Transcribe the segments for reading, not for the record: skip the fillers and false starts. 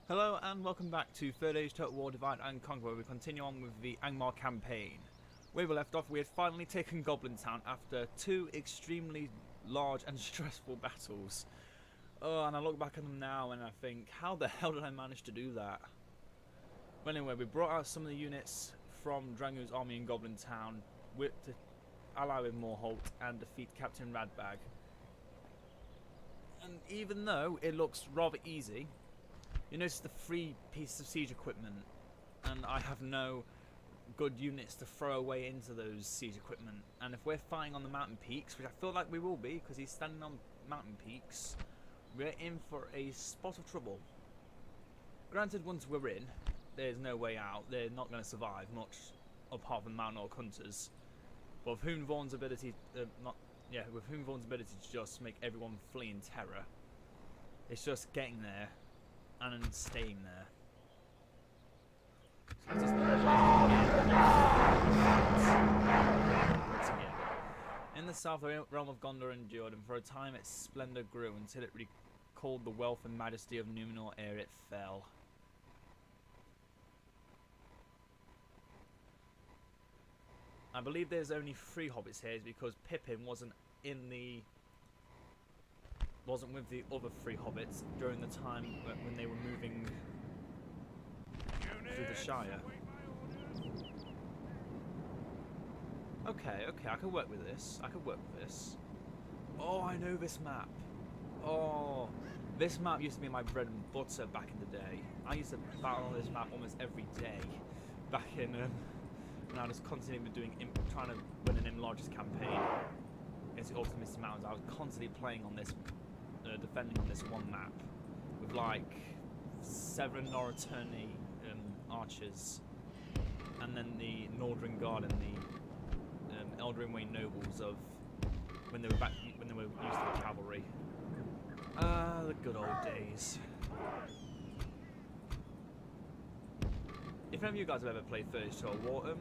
Hello and welcome back to Third Age Total Divide and Conquer, where we continue on with the Angmar campaign. Where we left off, we had finally taken Goblin Town after two extremely large and stressful battles. Oh, and I look back at them now and I think, how the hell did I manage to do that? But anyway, we brought out some of the units from Drangu's army in Goblin Town to ally with Morholt and defeat Captain Radbag. And even though it looks rather easy, you notice the free pieces of siege equipment, and I have no good units to throw away into those siege equipment. And if we're fighting on the mountain peaks, which I feel like we will be, because he's standing on mountain peaks, we're in for a spot of trouble. Granted, once we're in, there's no way out. They're not going to survive much, apart from mountain orc hunters. But with Hoonvorn's ability, with Hoonvorn's ability to just make everyone flee in terror, it's just getting there and then staying there. So let's just in the south, the realm of Gondor endured, and for a time its splendour grew until it recalled the wealth and majesty of Numenor ere it fell. I believe there's only 3 hobbits here, because Pippin wasn't with the other 3 hobbits during the time when they were moving through the Shire. Okay, I can work with this. Oh, I know this map. Oh, this map used to be my bread and butter back in the day. I used to battle on this map almost every day back in when I was constantly trying to win an enlarged campaign against the Ultimate Mountains. I was constantly playing on this. Defending on this one map with like 7 Noraturni archers, and then the Northern Guard and the Eldrinway nobles of when they were used to the cavalry. Ah, the good old days. If any of you guys have ever played Third Age Total War,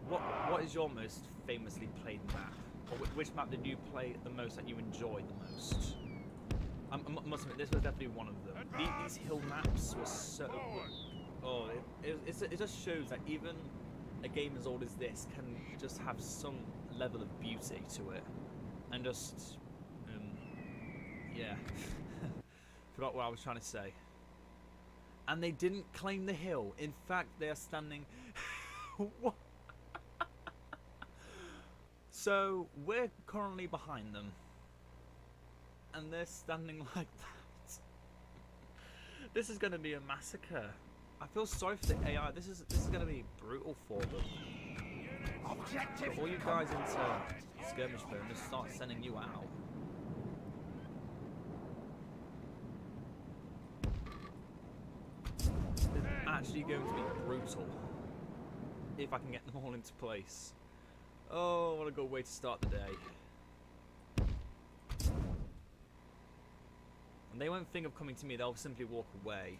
what is your most famously played map, or which map did you play the most that you enjoyed the most? I must admit, this was definitely one of them. These hill maps were so... Oh, it just shows that even a game as old as this can just have some level of beauty to it. And just... yeah. Forgot what I was trying to say. And they didn't claim the hill. In fact, they are standing... What? So, we're currently behind them. And they're standing like that. This is going to be a massacre. I feel sorry for the AI. This is going to be brutal for them. Put all you guys into skirmish mode and just start sending you out. It's actually going to be brutal if I can get them all into place. Oh, what a good way to start the day. They won't think of coming to me, they'll simply walk away.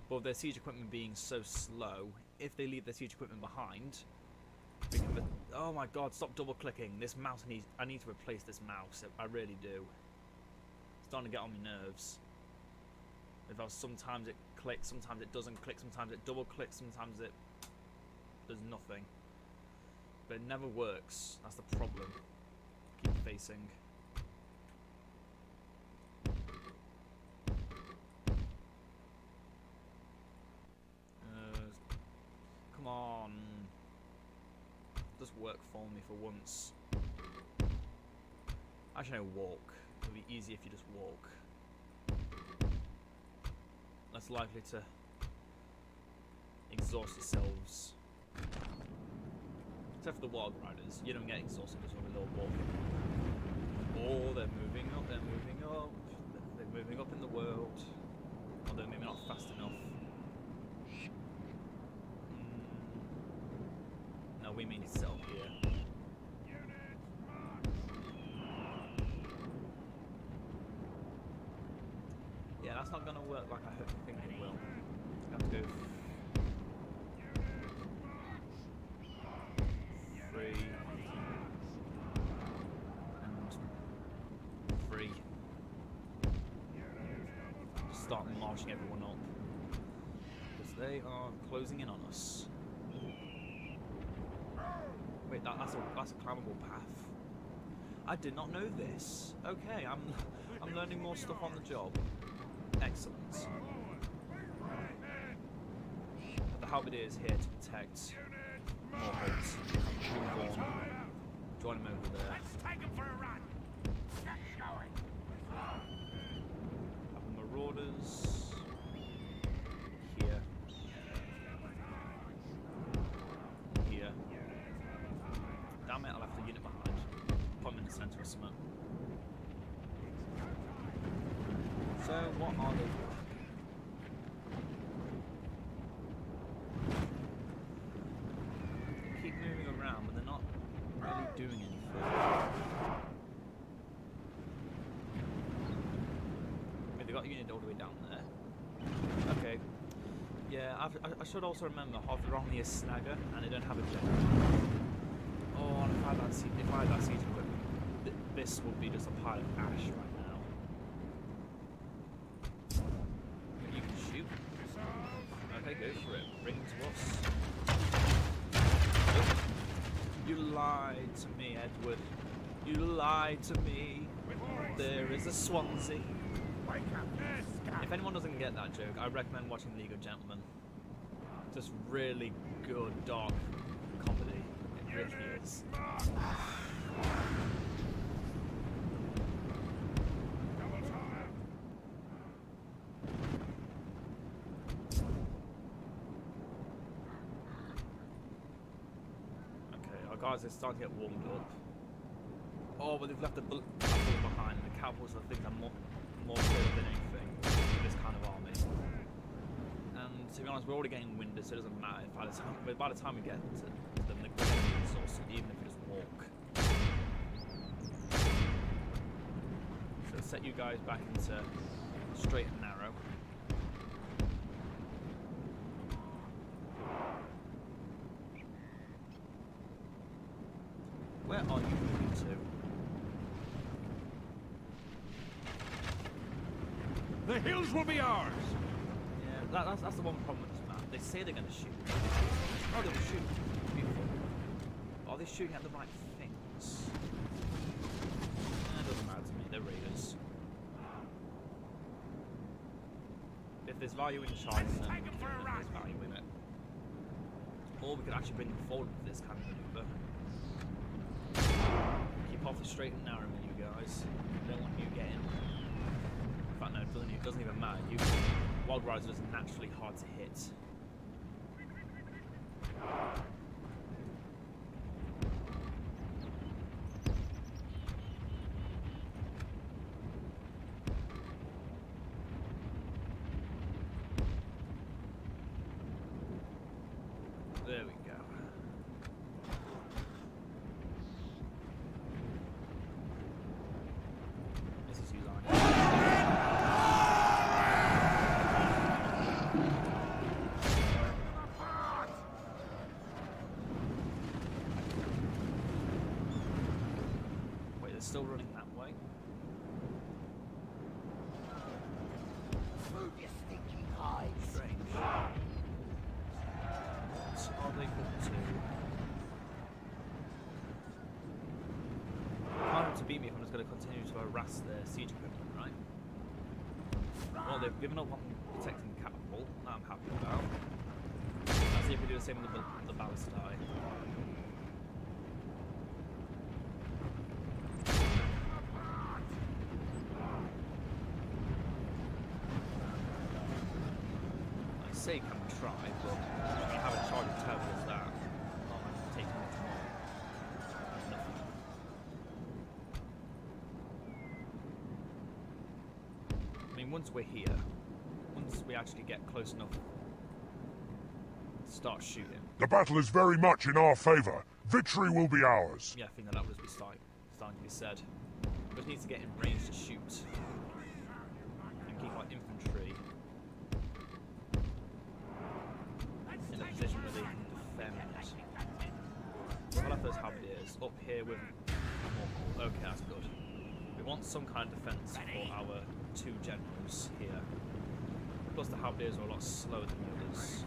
But with their siege equipment being so slow, if they leave their siege equipment behind, we can... Oh my god, stop double clicking. This mouse, I need to replace this mouse. I really do. It's starting to get on my nerves. Sometimes it clicks, sometimes it doesn't click, sometimes it double clicks, sometimes it does nothing. But it never works. That's the problem. Keep facing. Come on. Just work for me for once. Actually, no, walk. It'll be easier if you just walk. Less likely to exhaust yourselves. Except for the wild riders. You don't get exhausted just with a little walking. Oh, they're moving up, they're moving up. They're moving up in the world. Although maybe not fast enough. No, we mean to set up here. Yeah, that's not going to work like I think it will. I have to go 3 and 3. start marching everyone up. Because they are closing in on us. Wait, that's a climbable path. I did not know this. Okay, I'm learning more stuff on the job. Excellent. But the halberdier is here to protect more huts. Move on. Join him over there. Let's take him for a run. Get going. Have the marauders here. Here. Damn it, I left the unit behind. Put them in the centre or something. So, what are they doing? They keep moving around, but they're not really doing anything. Okay, they got a unit all the way down there. Okay. Yeah, I should also remember half they're only a snagger and they don't have a general. Oh, and if I had that siege equipment, this would be just a pile of ash right now. You can shoot. Okay, go for it. Bring them to us. Nope. You lied to me, Edward. You lied to me. There is a Swansea. If anyone doesn't get that joke, I recommend watching League of Gentlemen. Just really good, dark comedy. It really is. Guys are starting to get warmed up. Oh, but they've left the bullet behind, and the cavalry I think are more skilled than anything in this kind of army. And to be honest, we're already getting winded, so it doesn't matter. By the time we get to them, we're going to be exhausted, even if we just walk. So set you guys back into straight and narrow. Where are you moving to? The hills will be ours! Yeah, that's the one problem with this map. They say they're going to shoot. Oh, they will shoot. Beautiful. Are they shooting at the right things? It doesn't matter to me. They're raiders. If there's value in charging them, there's value in it. Or we could actually bring them forward with this kind of maneuver. Keep off the straight and narrow, you guys. Don't want you getting. In fact, no, it doesn't even matter. Wild Riders is naturally hard to hit. There we go. Still running that way. Move your stinking hides. Strange. What are they up to? Can't hope to beat me if I'm just going to continue to harass their siege equipment, right? Well, they've given up on protecting the capital. That I'm happy about. Let's see if we do the same with the ballistae. Say can we try, but we have a charge as terrible as that. Oh, I'm taking much more. Nothing. I mean, once we're here, once we actually get close enough to start shooting. The battle is very much in our favour. Victory will be ours. Yeah, I think that would just be starting to be said. We just need to get in range to shoot. And keep our infantry in a position where they can defend. We'll have those halberdiers up here with more. Okay, that's good. We want some kind of defence for our two generals here. Plus the halberdiers are a lot slower than the others.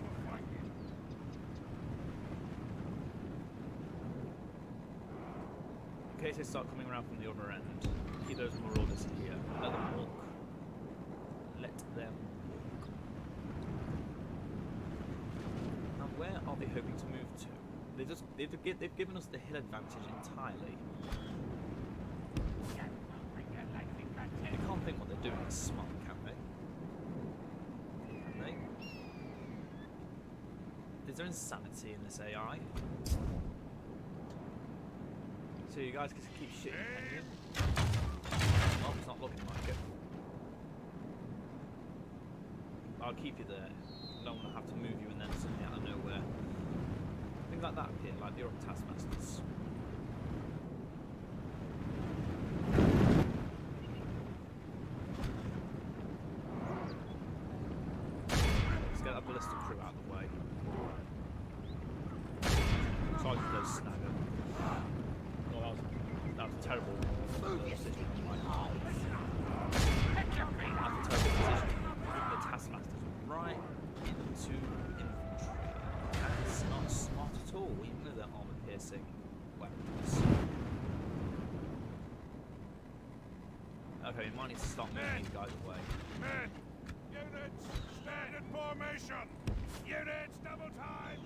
In case they start coming around from the other end, keep those marauders here. Let them walk. Let them walk. Now where are they hoping to move to? They've given us the hill advantage entirely. They can't think what they're doing is smart, can they? Can they? Is there insanity in this AI? So you guys can keep shooting, can you? Oh, it's not looking like it. I'll keep you there. I don't want to have to move you and then suddenly out of nowhere. Things like that appear, like the other taskmasters. Let's get that ballistic crew out of the way. Sorry for those snagger. Oh, that was a terrible decision on my part. That's a terrible decision. Moving the taskmasters right into infantry. That's not smart at all, even though they're armor-piercing weapons. Okay, we might need to stop moving these guys away. Men! Units! Stand in formation! Units, double time!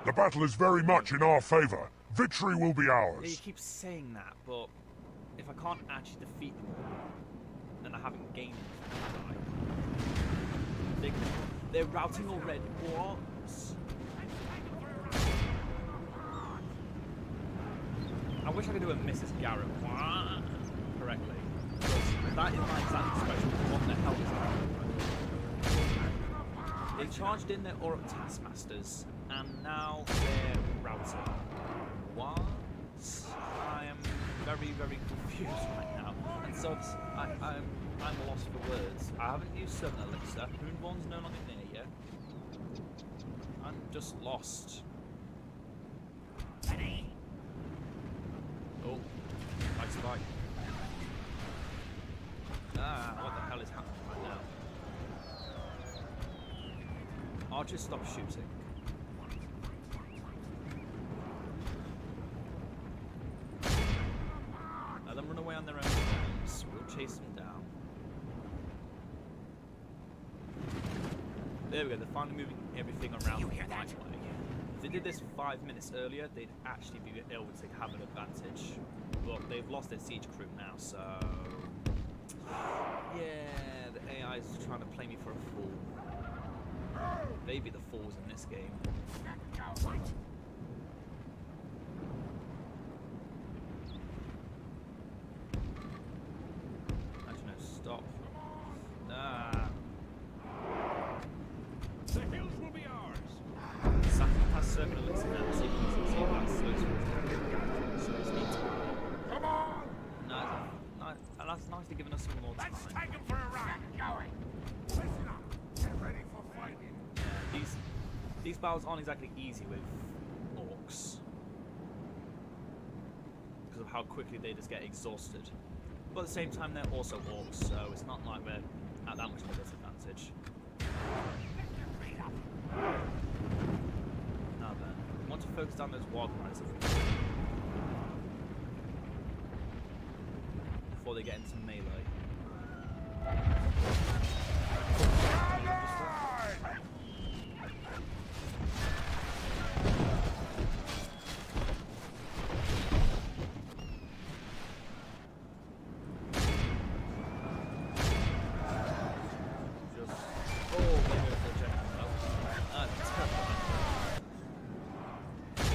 The battle is very much in our favor. Victory will be Yeah, you ours. keep saying that, but if I can't actually defeat them all, then I haven't gained anything. They're routing already. What? I wish I could do a Mrs. Garrett correctly. Because that is my exact expression. What the hell is that? They charged in their Uruk Taskmasters, and now they're routing. What? I am very, very confused right now. And so I'm lost for words. I haven't used Southern Elixir. Moonborn's no longer near you. I'm just lost. Oh, nice spike. Ah, what the hell is happening right now? Archers, stop shooting. Let them run away on their own terms. We'll chase them down. There we go, they're finally moving everything around the right way. If they did this 5 minutes earlier, they'd actually be able to have an advantage. But they've lost their siege crew now, so... Yeah, the AI is trying to play me for a fool. They be the fools in this game. Actually, no, stop. Ah. The hills will be ours! Sacking past Circle Elixir now, so you can see that so it's neat. Come on! No, that's nicely giving us some more time. Let's take them for a ride! Going! Listen up! Get ready for fighting! Yeah, these battles aren't exactly easy with orcs. Because of how quickly they just get exhausted. But at the same time, they're also orcs, so it's not like we're at that much of a disadvantage. Now then, I want to focus on those wild riders before they get into melee.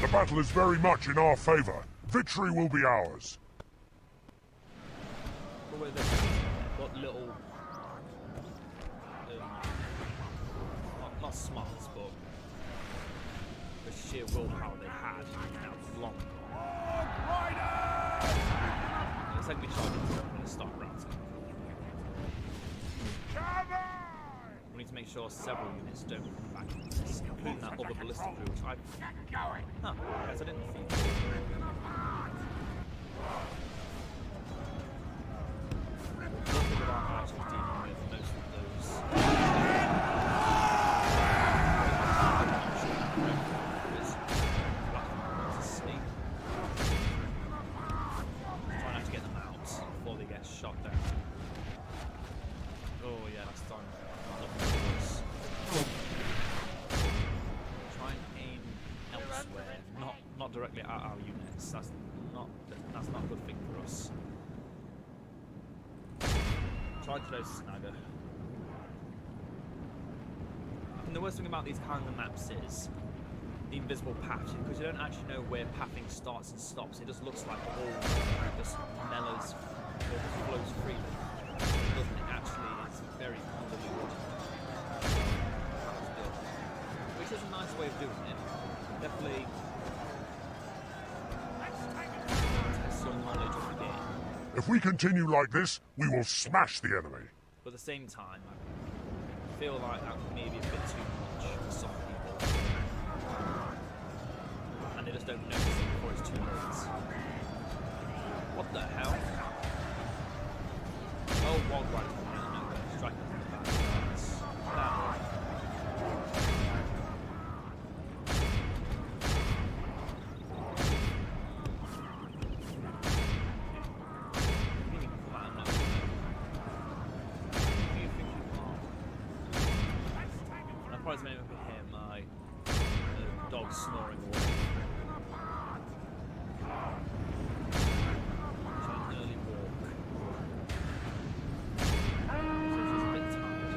The battle is very much in our favor. Victory will be ours. What little, not smarts, but the sheer willpower they had now long gone. It's like we tried to start routing. We need to make sure several units don't come back into this, including that other ballistic crew, which I... Huh, I guess I didn't defeat. Actually dealing with most of those. on looking at us. Try and aim elsewhere, not directly at our units. That's not a good thing for us. Try to snagger. And the worst thing about these kind of maps is the invisible paths, because you don't actually know where pathing starts and stops. It just looks like all just mellows or just flows freely. It doesn't. It actually is very convoluted. Which is a nice way of doing it. Definitely test your knowledge of the game. If we continue like this, we will smash the enemy. But at the same time, I feel like that may be a bit too much for some people. And they just don't notice it before it's too late. What the hell? Oh, wild riders from out of nowhere. Striking us in the back. Down. Surprised anyone could hear my dog snoring away. So an early walk. So she's a bit tired.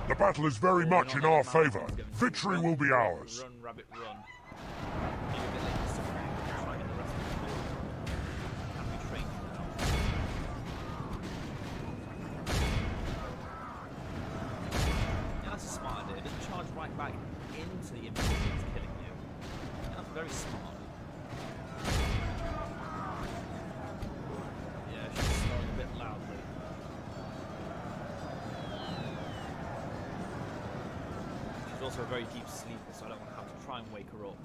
The battle is very much in our favor. Victory will be ours. Run, rabbit, run. Maybe a bit late this time. Try and get the rest of the board. Can we train you now? That's a smart idea. Just charge right back into the image that's killing you. Yeah, that's very smart. Yeah, she's snoring a bit loudly. She's also a very deep sleeper, so I don't want to have to try and wake her up.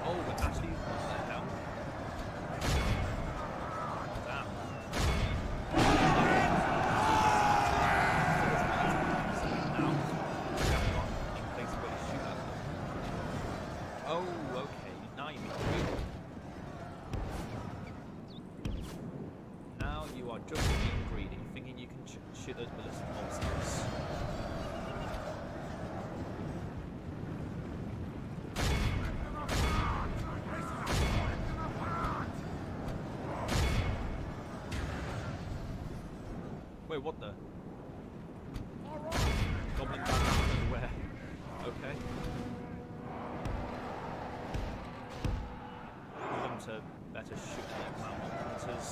Oh, but actually, what the hell? Damn. Oh, okay. Now you mean greedy. Now you are just being greedy, thinking you can shoot those ballistic monsters. Wait, what the? Goblin Town everywhere. Okay. Want them to better shoot the mountain hunters.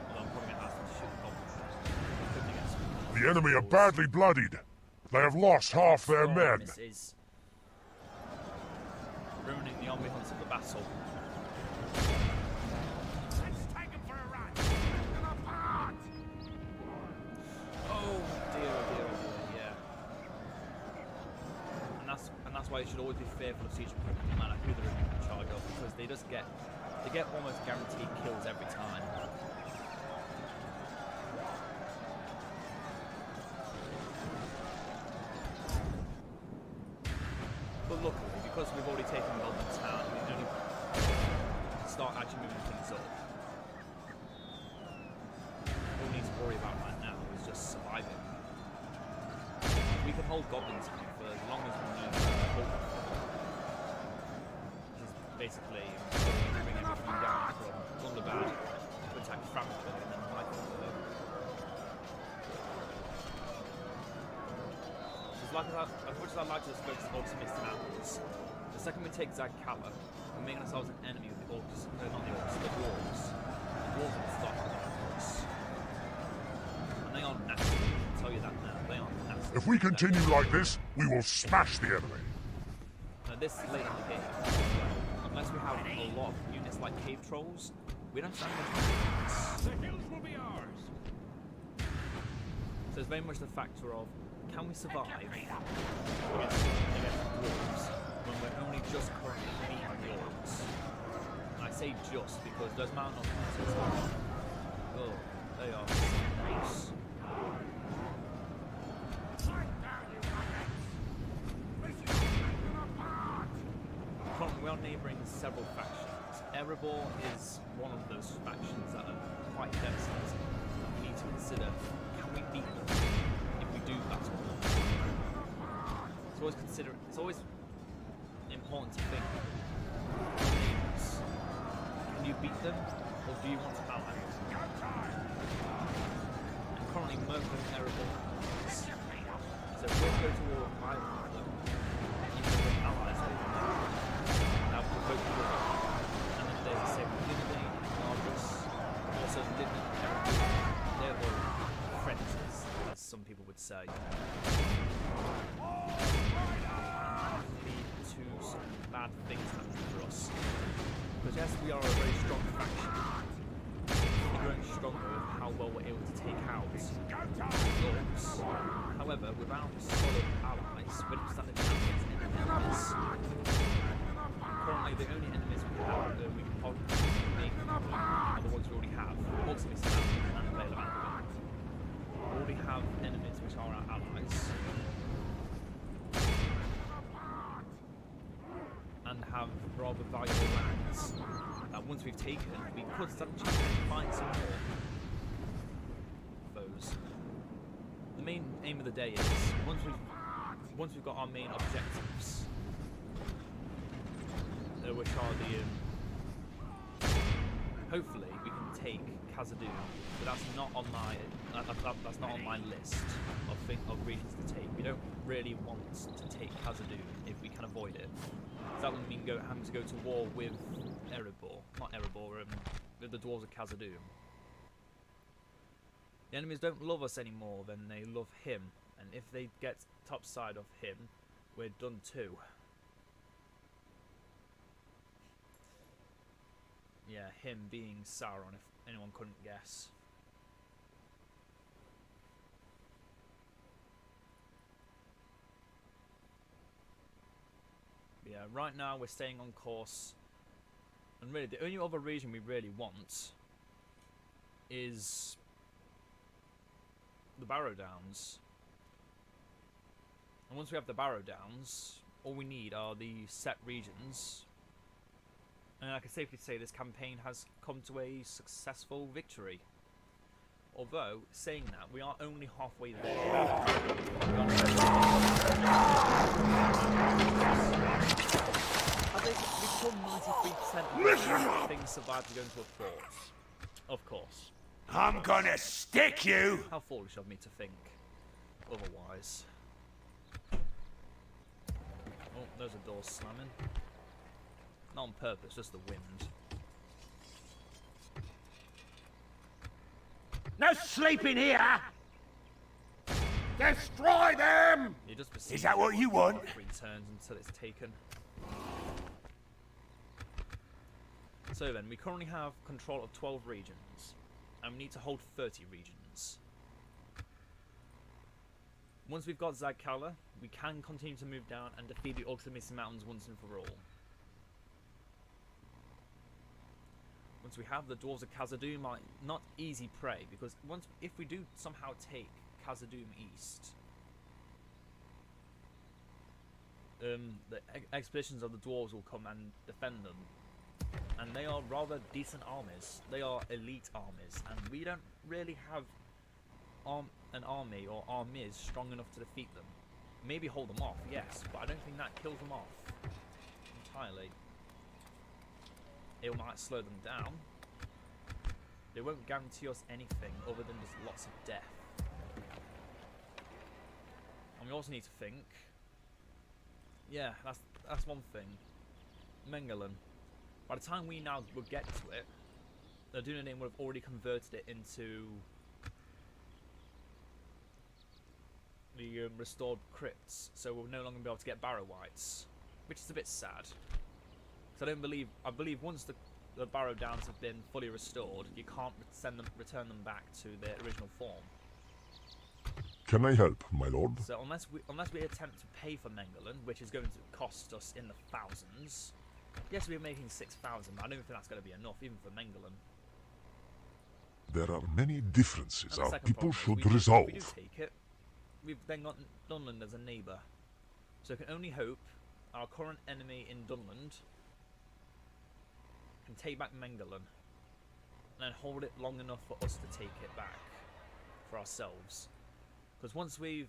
Although I'm probably going to ask them to shoot the goblins. Couldn't against them. The enemy are badly bloodied. They have lost half their men. This is ruining the ambience of the battle. Oh dear, oh dear, oh dear, yeah. And that's why you should always be fearful of siege equipment, no matter who they're in charge of, because they get almost guaranteed kills every time. But luckily, because we've already taken Goblin Town, we can only start actually moving things up. All we need to worry about right now is just surviving. We can hold Goblin Town for as long as we need to hold it. Which is basically bring everything down from Thunderbad to attack Frankfurt and then Frankfurt. As much as I'd like to focus on ultimate mountains, the second we take Zagkala, we're making ourselves an enemy with the orcs, not the orcs, the dwarves. The dwarves will start with us. And they are nasty, I'll tell you that now, they are nasty. If we continue like this, we will smash the enemy. Now this is late in the game, unless we have a lot of units like cave trolls, we don't stand much chance. The hills will be ours. So it's very much the factor of, can we survive against dwarves when we're only just currently beating the orcs? And I say just because those mountain hunters are, oh, they are nice. We are neighbouring several factions. Erebor is one of those factions that are quite devastating. We need to consider, can we beat them if we do battle them? It's always important to think, can you beat them, or do you want to ally them? And currently Mercury and Erebor. So if we go to war with either of them, even though we're allies with them, now we'll go to war. And then there's the same with Lindy, Argus, also Lindy and Erebor. They're all friends, as some people would say. Lead to some bad things happening for us. Because yes, we are a very strong faction. We're growing stronger with how well we're able to take out lords. However, without solid allies, we don't stand a chance against any enemies. Currently, the only enemies we have that we can possibly make are the ones we already have. Ultimately, Sam and Vale of Angbin. We already have enemies which are our allies. And have rather valuable lands that once we've taken, we could stand a chance to find some more foes. The main aim of the day is once we've got our main objectives, which are the hopefully we can take Khazad-dûm, but that's not on my list of regions to take. We don't really want to take Khazad-dûm if we can avoid it. So that would mean having to go to war with with the dwarves of Khazad-dûm. The enemies don't love us anymore than they love him, and if they get topside of him, we're done too. Yeah, him being Sauron, if anyone couldn't guess. But yeah, right now we're staying on course. And really, the only other region we really want is the Barrow Downs. And once we have the Barrow Downs, all we need are the set regions. And I can safely say this campaign has come to a successful victory. Although, saying that, we are only halfway there. We've killed 93% of things survived to go into a port. Of course. I'm gonna stick you! How foolish of me to think otherwise. Oh, there's a door slamming. Not on purpose, just the wind. No sleeping here! Destroy them! Is that what you want? 3 turns until it's taken. So then, we currently have control of 12 regions, and we need to hold 30 regions. Once we've got Zagkala, we can continue to move down and defeat the Ultimate Mountains once and for all. Once we have the dwarves of Khazad-dûm, are not easy prey, because if we do somehow take Khazad-dûm east, the expeditions of the dwarves will come and defend them. And they are rather decent armies. They are elite armies, and we don't really have an army or armies strong enough to defeat them. Maybe hold them off, yes, but I don't think that kills them off entirely. It might slow them down. They won't guarantee us anything other than just lots of death. And we also need to think. Yeah, that's one thing. Mengelin. By the time we now will get to it, the Dunedain would have already converted it into the restored crypts, so we'll no longer be able to get Barrow Wights, which is a bit sad. Because I believe once the Barrow Downs have been fully restored, you can't return them back to their original form. Can I help, my lord? So unless we attempt to pay for Mengelin, which is going to cost us in the thousands. Yes, we're making 6,000, but I don't think that's going to be enough, even for Mengelin. There are many differences our people should If resolve. we do take it, we've then got Dunland as a neighbour. So I can only hope our current enemy in Dunland can and take back Mengelen, and then hold it long enough for us to take it back for ourselves. Because once we've...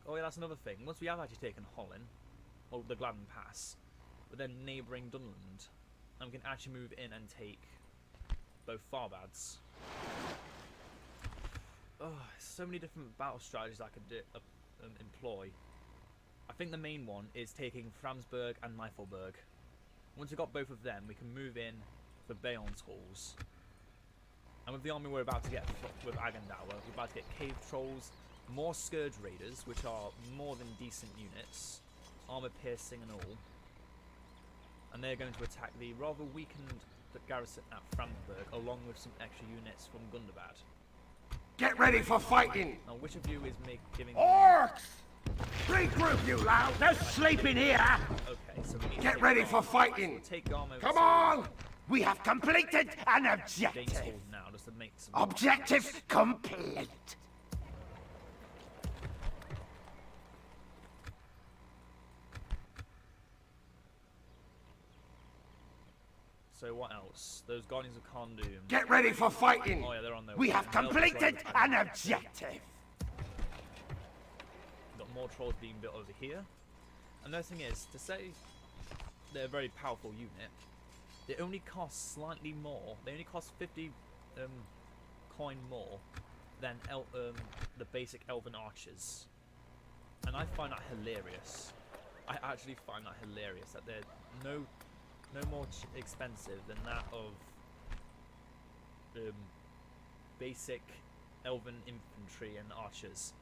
oh yeah, that's another thing. Once we have actually taken Holland, or the Gladden Pass, but then neighbouring Dunland, and we can actually move in and take both Farbads. Oh, so many different battle strategies I could employ. I think the main one is taking Framsburg and Niflberg. Once we've got both of them, we can move in for Bayon's Halls. And with the army we're about to get with Agendour, we're about to get Cave Trolls, more Scourge Raiders, which are more than decent units, armor piercing and all. And they're going to attack the rather weakened garrison at Framsburg, along with some extra units from Gundabad. Get ready for fighting! Now, which of you is giving... Orcs! Regroup, you loud! They're sleeping here! Okay, so we need to Get take ready Garm. for fighting! So take Garm over Come to on! We have completed an Dane's objective! Hall now, just to make some... Objective complete! So what else? Those Guardians of Kharndoom. Get ready for fighting! Oh yeah, they're on their We way. have They'll be completed joining the an fight. objective! Got more trolls being built over here. And the thing is, to say they're a very powerful unit, they only cost slightly more. They only cost 50 coin more than the basic Elven Archers. And I find that hilarious. I actually find that hilarious that they're no more expensive than that of basic Elven Infantry and Archers.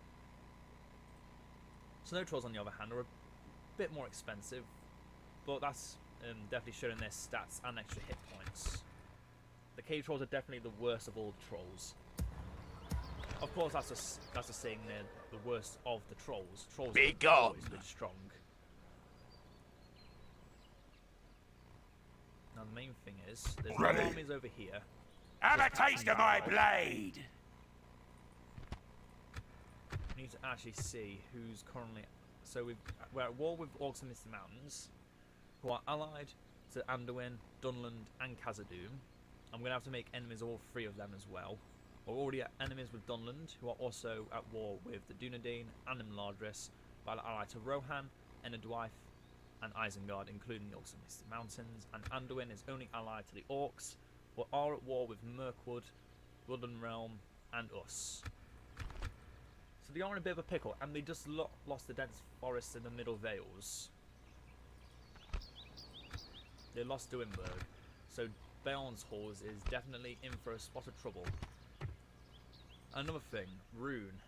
Snow Trolls, on the other hand, are a bit more expensive, but that's definitely showing their stats and extra hit points. The Cave Trolls are definitely the worst of all the trolls. Of course, that's a saying they're the worst of the trolls. Trolls Be are always gone. been strong. Now the main thing is, there's no Ready. armies over here. Have a Just taste of my passing blade! We need to actually see who's currently... So we're at war with Orcs and Misty Mountains, who are allied to Anduin, Dunland and Khazad-dûm. I'm going to have to make enemies of all three of them as well. We're already at enemies with Dunland, who are also at war with the Dunedain and Imladris, but are allied to Rohan, Enedwaith and Isengard, including the Orcs and Misty Mountains, and Anduin is only allied to the Orcs, who are at war with Mirkwood, Woodland Realm and us. So they are in a bit of a pickle, and they just lost the dense forest in the Middle Vales. They lost Duinburg, so Bayon's Halls is definitely in for a spot of trouble. Another thing, Rune.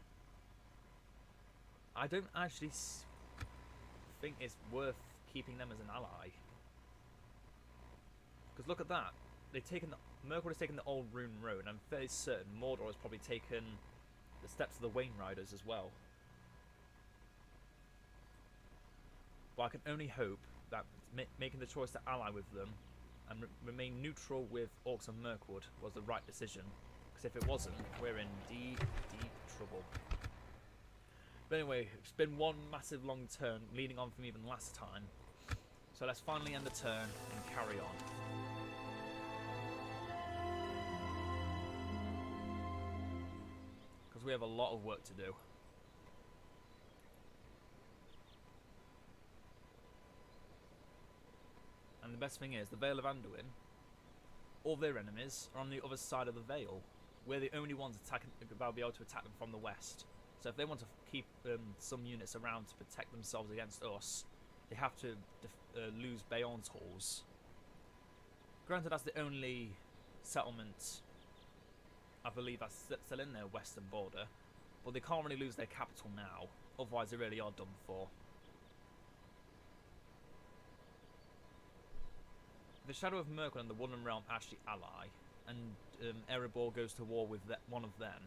I don't actually think it's worth keeping them as an ally. Because look at that. They've taken Mirkwood has taken the old Rune Road, and I'm fairly certain Mordor has probably taken the steps of the Wain Riders as well. But I can only hope that making the choice to ally with them and remain neutral with Orcs and Mirkwood was the right decision. Because if it wasn't, we're in deep, deep trouble. But anyway, it's been one massive long turn, leading on from even last time. So let's finally end the turn and carry on. Because we have a lot of work to do. And the best thing is, the Vale of Anduin, all their enemies are on the other side of the Vale. We're the only ones that'll be able to attack them from the west. So if they want to keep some units around to protect themselves against us, they have to lose Bayon's Halls. Granted, that's the only settlement, I believe, that's still in their western border, but they can't really lose their capital now, otherwise they really are done for. The Shadow of Mirkwood and the Woodland Realm actually ally, and Erebor goes to war with one of them.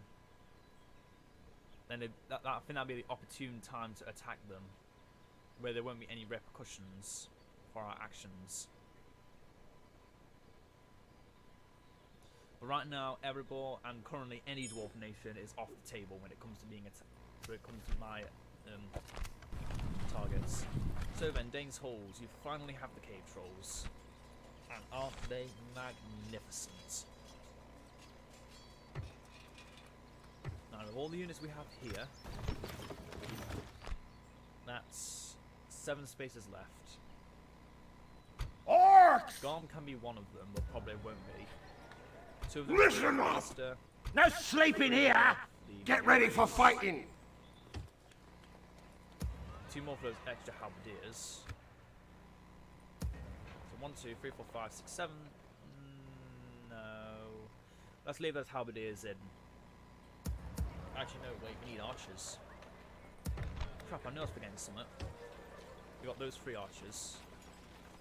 Then I think that'll be the opportune time to attack them, where there won't be any repercussions for our actions. But right now, Erebor and currently any dwarf nation is off the table when it comes to being when it comes to my targets. So then, Dane's Halls, you finally have the cave trolls, And aren't they magnificent? Now, of all the units we have here, that's 7 spaces left. Orcs! Garm can be one of them, but probably won't be. 2 of them Listen up! Master, No sleeping here! Get ready for fighting! 2 more for those extra halberdiers. So 1, 2, 3, 4, 5, 6, 7. No. Let's leave those halberdiers in. Actually, no, wait, we need archers. Crap, I know I was forgetting something. We got those 3 archers.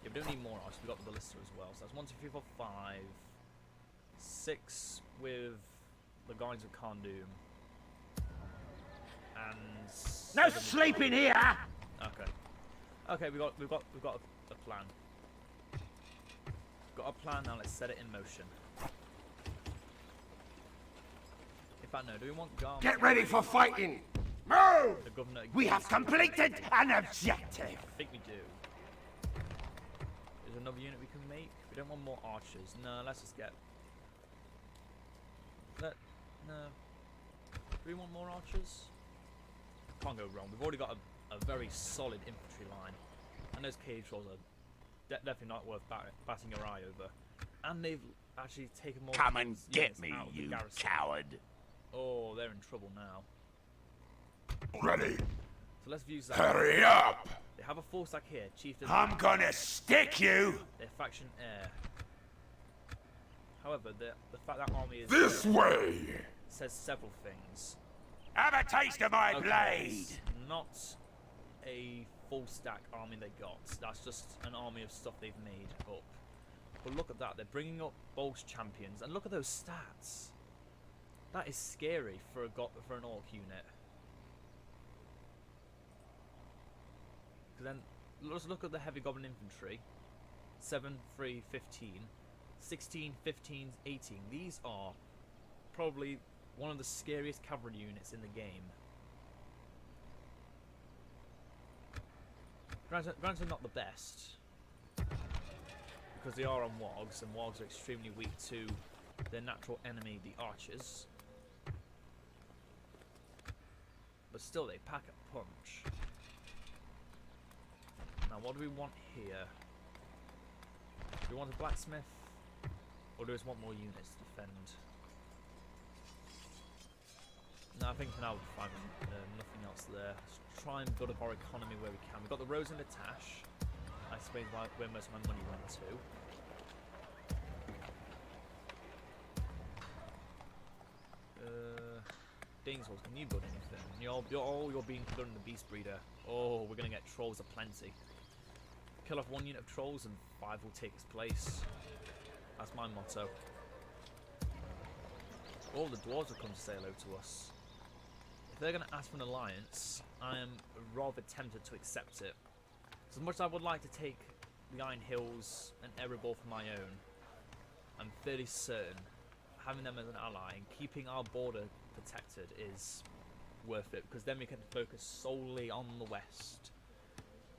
Yeah, we don't need more archers, we got the ballista as well. So that's 1, 2, 3, 4, 5. 6 with the guardians of Khandoom. And No sleeping here! Okay. Okay, we've got a plan. Got a plan now, let's set it in motion. In fact, no, do we want Garm? Get ready for fighting! Move! The governor We have completed an objective! I think we do. Is there another unit we can make? We don't want more archers. No, let's just get... No. Do we want more archers? Can't go wrong. We've already got a very solid infantry line. And those cave trolls are definitely not worth batting your eye over. And they've actually taken more... Come and get me, out of the you garrison. coward! Oh, they're in trouble now. Ready? So let's use that. Hurry up! They have a full stack here. Chieftain. I'm gonna stick you! Their faction heir. However, the fact that army is This way! says several things. Have a taste of my Okay, blade! it's not a full stack army they got. That's just an army of stuff they've made up. But look at that. They're bringing up Bolt's champions, and look at those stats. That is scary for an orc unit. Then let's look at the heavy goblin infantry. 7, 3, 15, 16, 15, 18. These are probably one of the scariest cavalry units in the game. Granted not the best, because they are on wargs, and wargs are extremely weak to their natural enemy, the archers. But still, they pack a punch. Now, what do we want here? Do we want a blacksmith? Or do we just want more units to defend? No, I think for now we're fine with nothing else there. Let's try and build up our economy where we can. We've got the Rose and the Tash. I suppose where most of my money went to. Dainswolf, can you build anything? You're being put on the Beast Breeder. Oh, we're gonna get trolls aplenty. Kill off 1 unit of trolls and 5 will take its place. That's my motto. All the dwarves have come to say hello to us. If they're going to ask for an alliance, I am rather tempted to accept it. As much as I would like to take the Iron Hills and Erebor for my own, I'm fairly certain having them as an ally and keeping our border protected is worth it, because then we can focus solely on the west.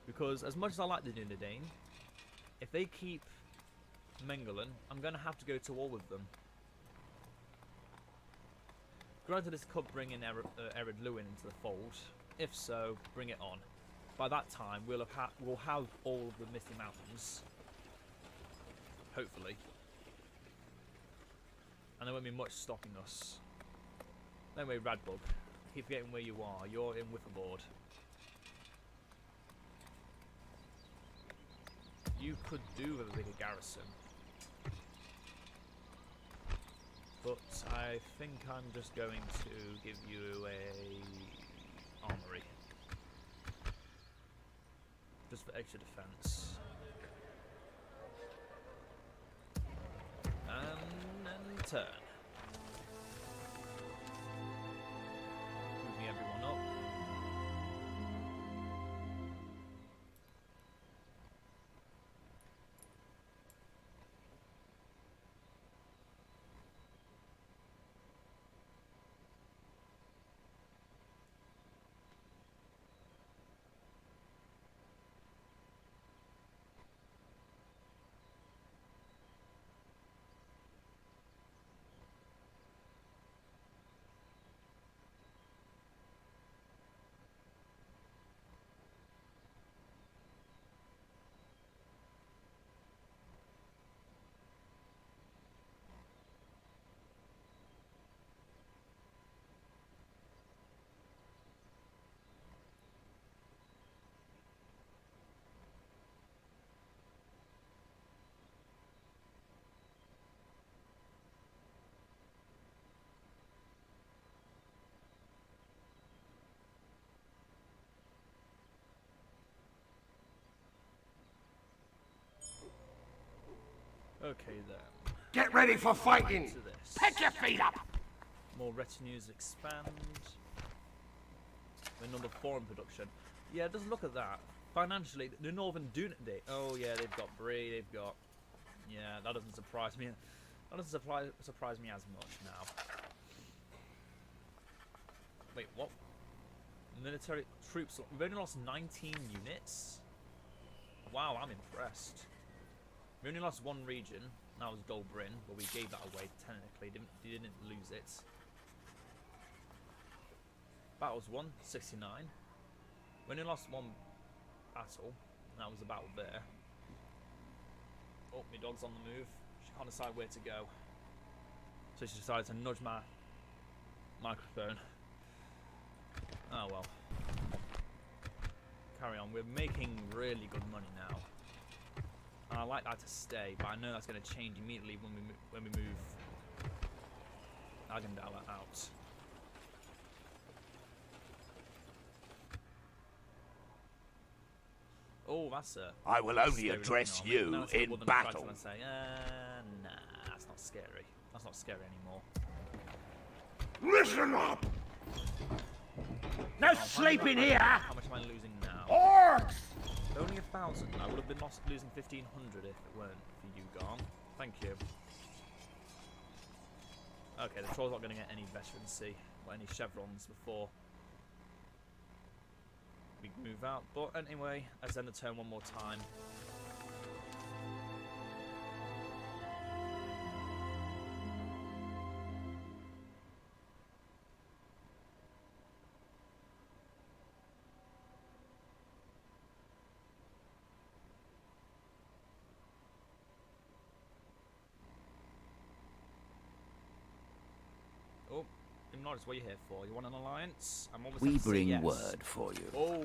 Because as much as I like the Dunedain, if they keep Mengelin, I'm going to have to go to war with them. Granted, this could bring in Ered Luin into the fold. If so, bring it on. By that time, we'll have all of the Misty Mountains. Hopefully. And there won't be much stopping us. Anyway, Radbug, keep forgetting where you are. You're in Witherboard. You could do with a bigger garrison. But I think I'm just going to give you a armory. Just for extra defense. And then turn. Moving everyone up. Okay then. Get ready for fighting! Back to this. Pick your feet up! More retinues expand. We're number 4 in production. Yeah, just look at that. Financially, the Northern do they? Oh yeah, they've got Brie, they've got. Yeah, that doesn't surprise me. That doesn't surprise me as much now. Wait, what? Military troops. We've only lost 19 units. Wow, I'm impressed. We only lost 1 region. That was Goblin, but we gave that away technically. Didn't lose it. Battles won, 69. We only lost 1 battle, and that was the battle there. Oh, my dog's on the move. She can't decide where to go. So she decided to nudge my microphone. Oh well. Carry on. We're making really good money now. And I like that to stay, but I know that's going to change immediately when we move Agendala out. Oh, that's a. I will only address you in battle. Say, nah, that's not scary. That's not scary anymore. Listen up! No sleeping here! How much am I losing now? Orcs! Only 1,000. I would have been losing 1,500 if it weren't for you, Garm. Thank you. Okay, the troll's not going to get any veterancy or any chevrons before we move out. But anyway, let's end the turn one more time. Oh, Imnoris, what are you here for? You want an alliance? I'm almost We bring yes. word for you. Oh.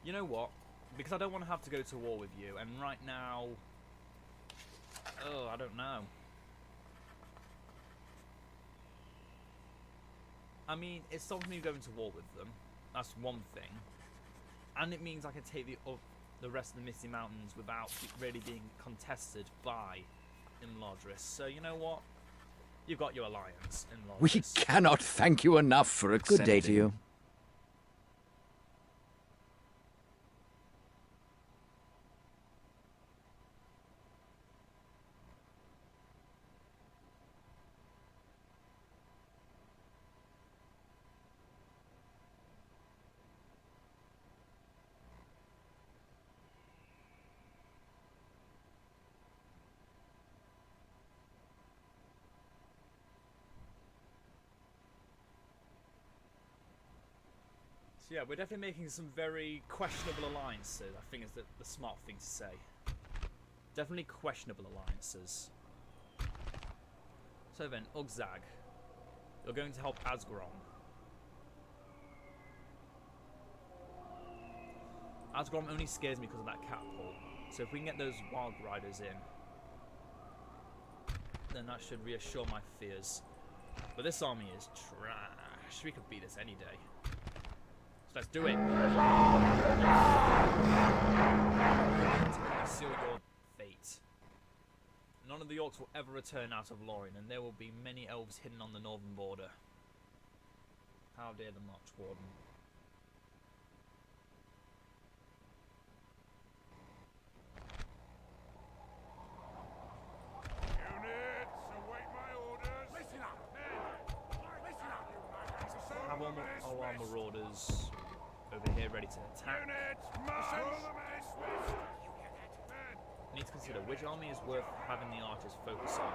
You know what? Because I don't want to have to go to war with you, and right now... Oh, I don't know. I mean, it stops me going to war with them. That's one thing. And it means I can take the rest of the Misty Mountains without really being contested by Imladris. So, you know what? You've got your alliance, Imladris. We cannot thank you enough for accepting. Good day to you. So yeah, we're definitely making some very questionable alliances, I think is the smart thing to say. Definitely questionable alliances. So then, Ugzag. You're going to help Asgron. Asgron only scares me because of that catapult. So if we can get those Wild Riders in, then that should reassure my fears. But this army is trash. We could beat this any day. Let's do it. Seal your fate. None of the orcs will ever return out of Lorien, and there will be many elves hidden on the northern border. How dare the March Warden? Units, await my orders. Listen up, men. Listen up, you Have all our marauders over here ready to attack. Units, march! We need to consider which army is worth having the archers focus on.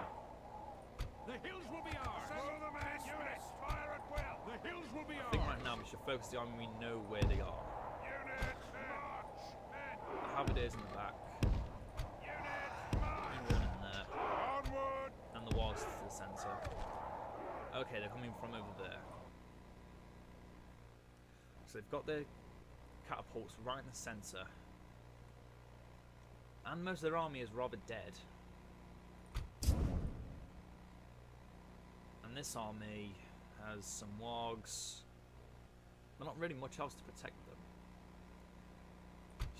The hills will be ours. Assemble the men, units, fire at will. The hills will be I ours. think right now we should focus the army we know where they are. Units, march! Men, The halberdiers in the back, units, march! one in there, Onward! and the wards to the centre. Okay, they're coming from over there. So they've got their catapults right in the centre. And most of their army is rather dead. And this army has some wargs, but not really much else to protect them.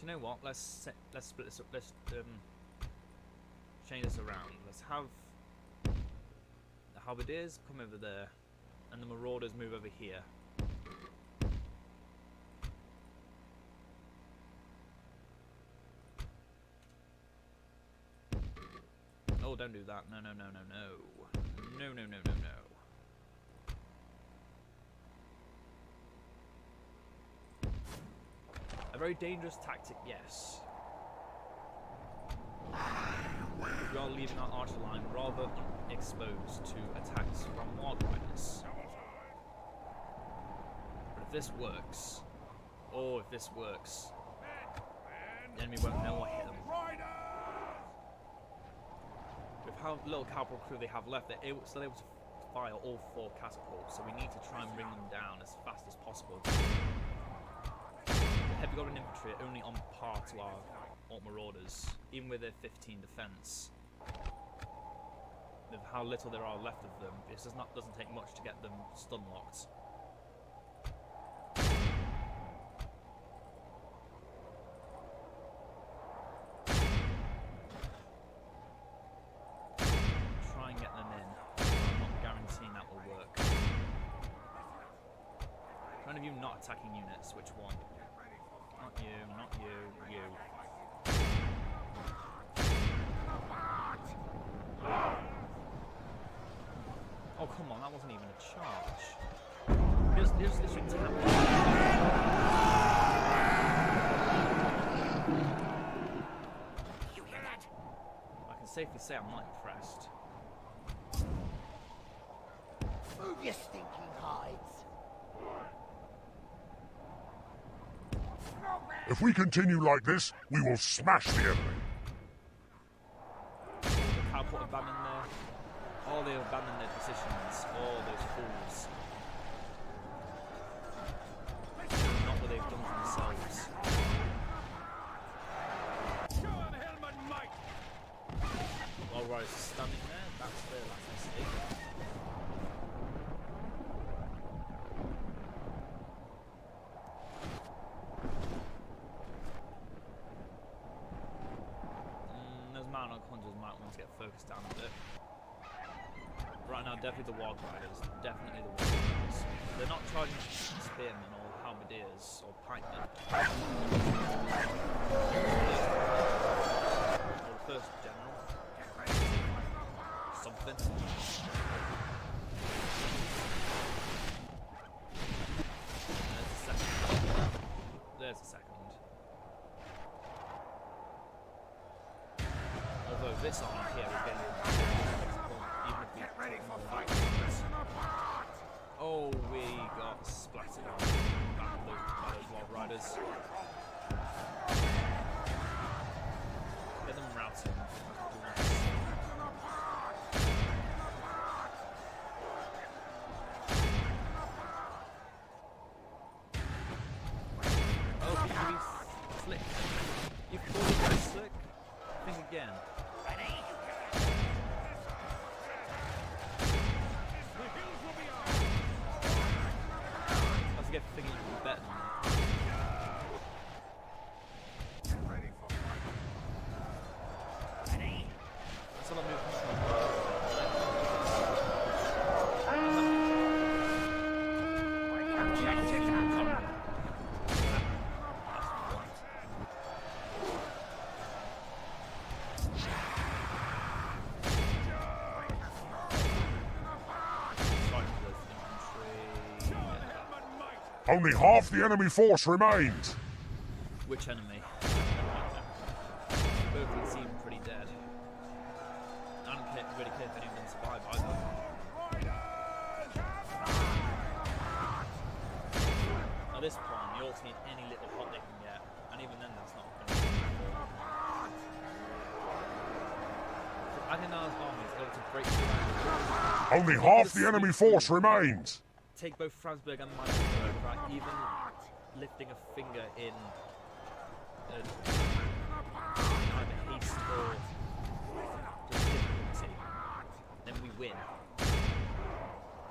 you know what? Let's split this up. Let's change this around. Let's have the halberdiers come over there, and the marauders move over here. Oh, don't do that. No, no, no, no, no. No, no, no, no, no. A very dangerous tactic, yes. We are leaving our archer line rather exposed to attacks from wild riders. But if this works, or if this works, the enemy won't know what hit them. With how little cavalry crew they have left, they're still able to fire all 4 catapults, so we need to try and bring them down as fast as possible. The heavy goblin infantry are only on par to our orc marauders, even with their 15 defense. With how little there are left of them, it doesn't take much to get them stun locked. Try and get them in. I'm not guaranteeing that will work. One of you not attacking units, which one? Not you, not you, you. Oh, come on, that wasn't even a charge. Here's this attack. You hear that? I can safely say I'm not impressed. Move your stinking hides. If we continue like this, we will smash the enemy. The catapult abandoned there. Oh, they abandoned their positions. Oh, those fools. Not what they've done for themselves. While Rise is standing there, that's their last mistake. Those Mountain Hunters might want to get focused down a bit. Right now, definitely the Wild Riders. Definitely the Wild Riders. They're not charging spearmen or halberdiers or pikemen. Or the first general. Something. There's a second. There's a second. Although this army here is getting even if we get ready for fight. Oh, we got splattered on by those Wild Riders. Get them routed. Oh, you can be slick. You thought you were slick? Think again. I forget thinking you can be better than that. That's a lot of movement. Only half the enemy force remains. Which enemy? Both of them seem pretty dead. I don't really care if any of them survive either. At this point, the orcs need any little hot they can get, and even then that's not going to be Agnar's army is able to break through. Only half the enemy force remains. Take both Franzberg and Meisenberg without even lifting a finger in either haste or just difficulty. Then we win.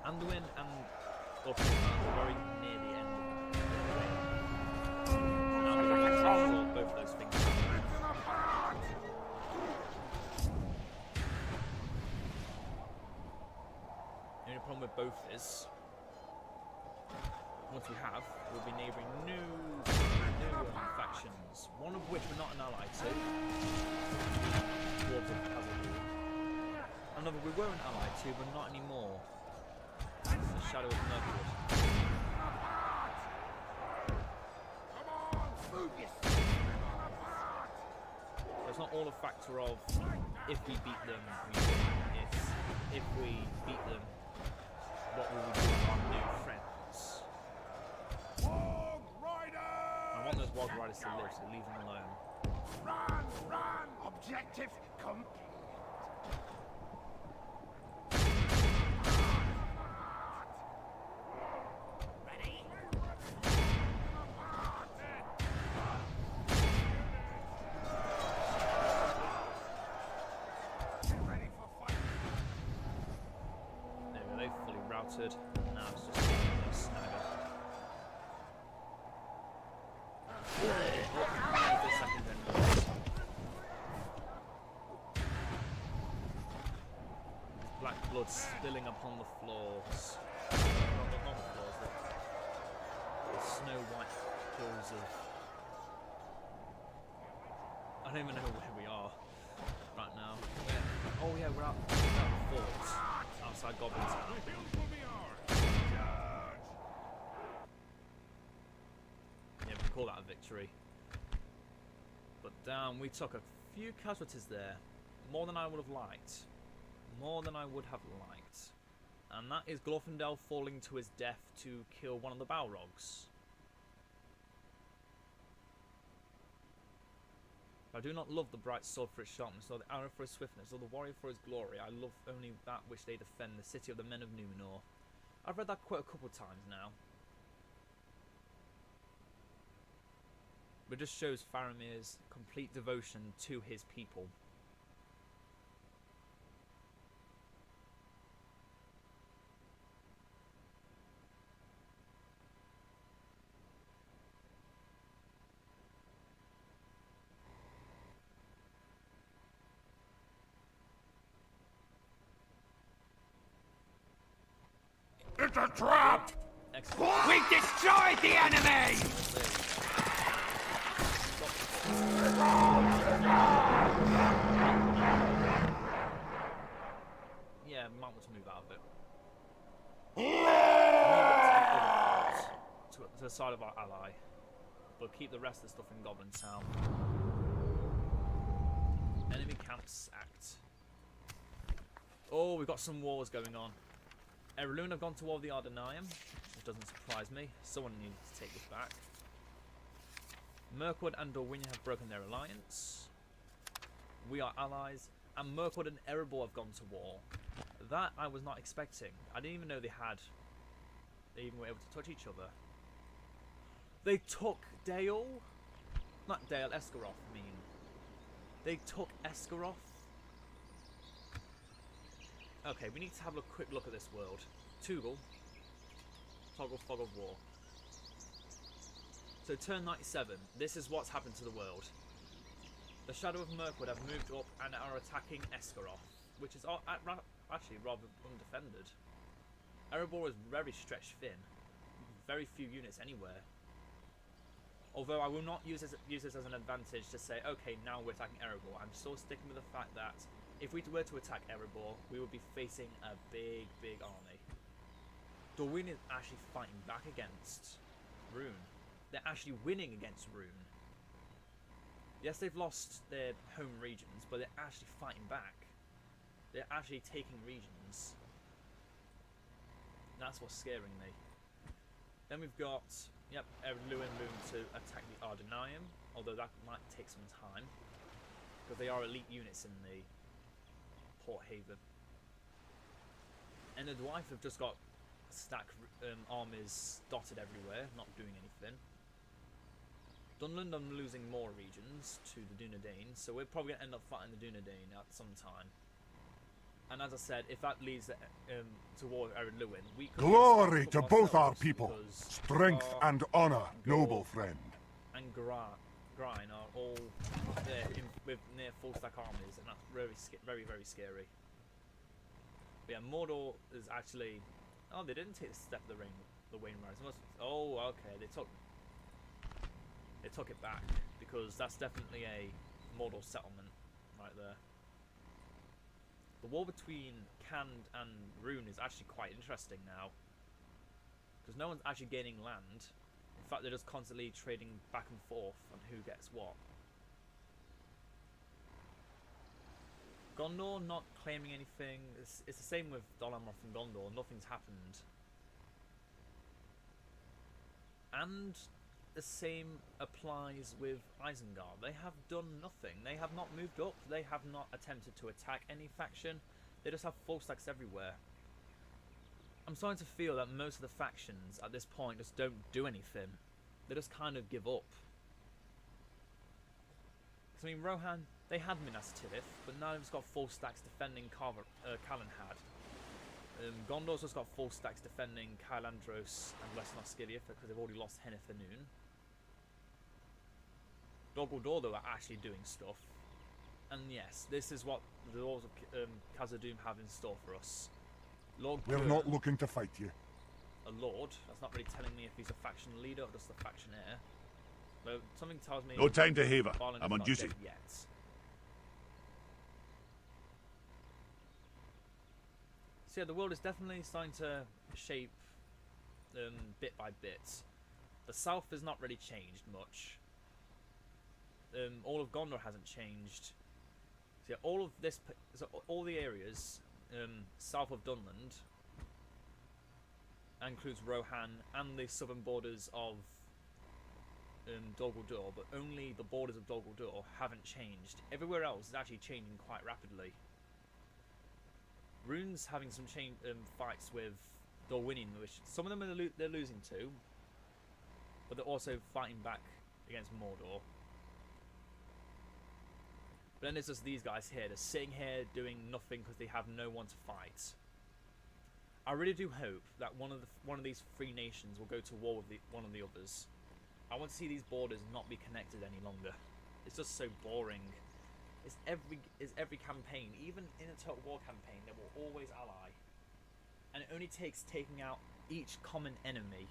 And win and we're very near the end. Now we can control both those both is. Once we have, we'll be neighbouring new factions, one of which we're not an ally to. Dwarves of Hazard. Another we were an ally to, but not anymore. The Shadow of Mirkwood. So it's not all a factor of if we beat them, we win. It's if we beat them, what will we do with our new friends? Wog Riders! I want those Wog Riders to live, so leave them alone. Run! Run! Objective complete. Ready? Get ready for fight. There we go, they've fully routed. Now it's just a snagger. There's the second end. Black blood spilling upon the floors. Not the floors, the snow white hills of. I don't even know where we are right now. Oh yeah, we're out the fort outside Goblin Town. Yeah, we can call that a victory. But damn, we took a few casualties there. More than I would have liked. More than I would have liked. And that is Glorfindel falling to his death to kill one of the Balrogs. I do not love the bright sword for its sharpness, or the arrow for its swiftness, or the warrior for his glory. I love only that which they defend, the city of the men of Numenor. I've read that quote a couple of times now. But it just shows Faramir's complete devotion to his people. It's a trap! Excellent. We've destroyed the enemy! Yeah, might want to move out of it. To the side of our ally, but keep the rest of the stuff in Goblin Town. Enemy camp sacked. Oh, we've got some wars going on. Erelune have gone to war with the Ardenarium, which doesn't surprise me. Someone needs to take this back. Mirkwood and Dorwinion have broken their alliance. We are allies, and Mirkwood and Erebor have gone to war. That I was not expecting. I didn't even know they even were able to touch each other. They took Dale? Not Dale, Esgaroth, I mean. They took Esgaroth? Okay, we need to have a quick look at this world. Tugel. Toggle Fog of War. So turn 97. This is what's happened to the world. The Shadow of Mirkwood have moved up and are attacking Esgaroth, which is actually rather undefended. Erebor is very stretched thin. Very few units anywhere. Although I will not use this as an advantage to say, okay, now we're attacking Erebor. I'm still sticking with the fact that if we were to attack Erebor, we would be facing a big, big army. Dorwyn is actually fighting back against Rune. They're actually winning against Rune. Yes, they've lost their home regions, but they're actually fighting back. They're actually taking regions. That's what's scaring me. Then we've got, yep, Erelune moving to attack the Ardenarium, although that might take some time, because they are elite units in the Port Haven. And the Dwarf have just got stack armies dotted everywhere, not doing anything. Dunland are losing more regions to the Dunedain, so we're probably going to end up fighting the Dunedain at some time. And as I said, if that leads toward Erelune, we could Glory to both our ourselves, people. because Strength and honor, noble friend. and Grine are all there with near full stack armies, and that's very, very scary. But yeah, Mordor is actually Oh, they didn't take the step of the Wayne Riders. Oh, okay. They took it back because that's definitely a Mordor settlement right there. The war between Khand and Rune is actually quite interesting now because no one's actually gaining land. In fact, they're just constantly trading back and forth on who gets what. Gondor not claiming anything. It's the same with Dol Amroth and Gondor. Nothing's happened. And the same applies with Isengard. They have done nothing. They have not moved up. They have not attempted to attack any faction. They just have full stacks everywhere. I'm starting to feel that most of the factions at this point just don't do anything. They just kind of give up. I mean, Rohan, they had Minas Tirith, but now they've got full stacks defending Calenhad. Gondor's just got full stacks defending Kailandros and Western Osgiliath because they've already lost Henethanoon. Dol Guldur, though, are actually doing stuff. And yes, this is what the Lords of Khazad-dûm have in store for us. Lord We're Gur, not looking to fight you. a lord. That's not really telling me if he's a faction leader or just a faction heir. Though something tells me... No time to haver. Balin I'm is on not duty. dead yet. So yeah, the world is definitely starting to shape bit by bit. The south has not really changed much. All of Gondor hasn't changed. So yeah, all of this, so all the areas south of Dunland includes Rohan and the southern borders of Dol Guldur, but only the borders of Dol Guldur haven't changed. Everywhere else is actually changing quite rapidly. Rune's having some fights with Dorwinion, which some of them they're losing to, but they're also fighting back against Mordor. But then there's just these guys here. They're sitting here doing nothing because they have no one to fight. I really do hope that one of these three nations will go to war with one of the others. I want to see these borders not be connected any longer. It's just so boring. It's every campaign, even in a Total War campaign, they will always ally. And it only takes taking out each common enemy,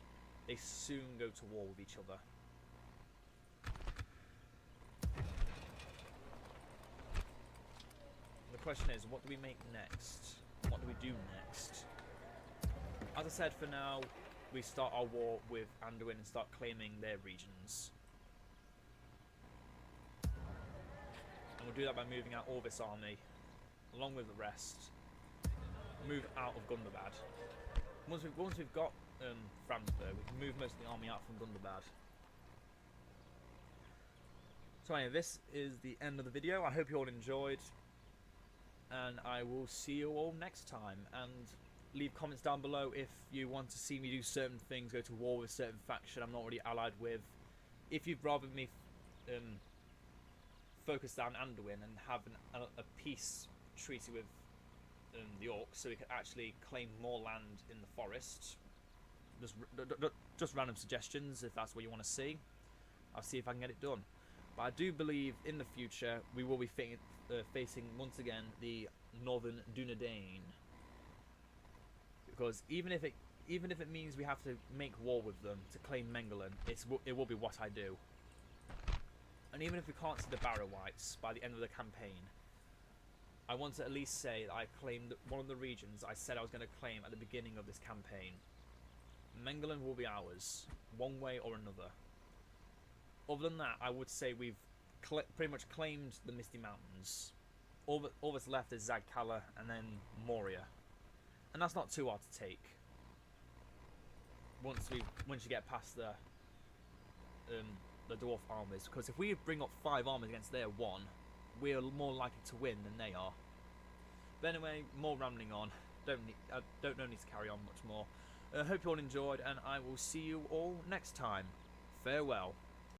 they soon go to war with each other. The question is, what do we make next? What do we do next? As I said, for now, we start our war with Anduin and start claiming their regions. And we'll do that by moving out all this army, along with the rest. Move out of Gundabad. Once we've got Framsburg, we can move most of the army out from Gundabad. So anyway, this is the end of the video. I hope you all enjoyed, and I will see you all next time. And leave comments down below if you want to see me do certain things, go to war with certain faction I'm not already allied with. If you'd rather me focus down Anduin and have a peace treaty with the Orcs, so we can actually claim more land in the forest. Just random suggestions if that's what you want to see. I'll see if I can get it done. But I do believe in the future we will be facing once again the Northern Dunedain. Because even if it means we have to make war with them to claim Mengelin, it will be what I do. And even if we can't see the Barrow-wights by the end of the campaign, I want to at least say that I claimed one of the regions I said I was going to claim at the beginning of this campaign. Mengelin will be ours, one way or another. Other than that, I would say we've pretty much claimed the Misty Mountains. All that's left is Zagkala and then Moria. And that's not too hard to take. Once you get past the dwarf armies, because if we bring up 5 armies against their 1, we're more likely to win than they are. But anyway, more rambling on. I don't need to carry on much more. I hope you all enjoyed, and I will see you all next time. Farewell.